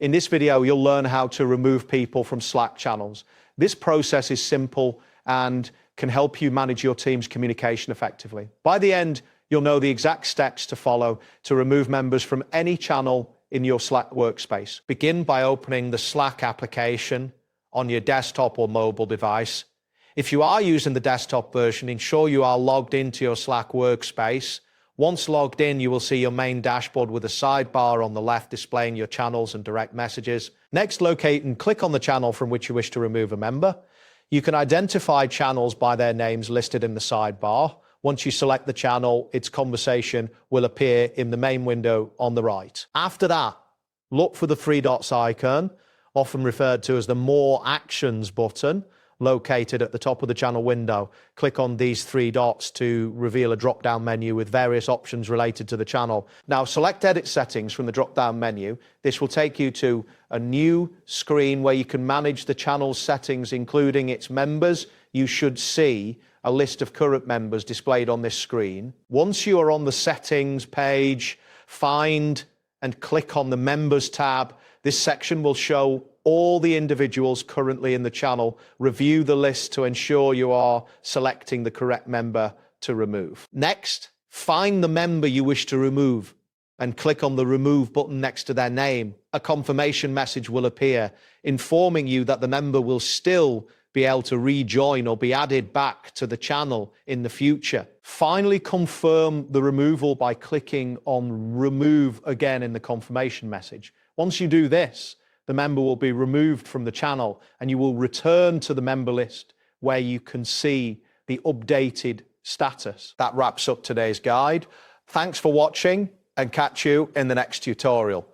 In this video, you'll learn how to remove people from Slack channels. This process is simple and can help you manage your team's communication effectively. By the end, you'll know the exact steps to follow to remove members from any channel in your Slack workspace. Begin by opening the Slack application on your desktop or mobile device. If you are using the desktop version, ensure you are logged into your Slack workspace. Once logged in, you will see your main dashboard with a sidebar on the left displaying your channels and direct messages. Next, locate and click on the channel from which you wish to remove a member. You can identify channels by their names listed in the sidebar. Once you select the channel, its conversation will appear in the main window on the right. After that, look for the three dots icon, often referred to as the More Actions button, located at the top of the channel window. Click on these three dots to reveal a drop-down menu with various options related to the channel. Now, select Edit Settings from the drop-down menu. This will take you to a new screen where you can manage the channel settings, including its members. You should see a list of current members displayed on this screen. Once you are on the Settings page, find and click on the Members tab. This section will show all the individuals currently in the channel. Review the list to ensure you are selecting the correct member to remove. Next, find the member you wish to remove and click on the Remove button next to their name. A confirmation message will appear informing you that the member will still be able to rejoin or be added back to the channel in the future. Finally, confirm the removal by clicking on Remove again in the confirmation message. Once you do this, the member will be removed from the channel and you will return to the member list where you can see the updated status. That wraps up today's guide. Thanks for watching and catch you in the next tutorial.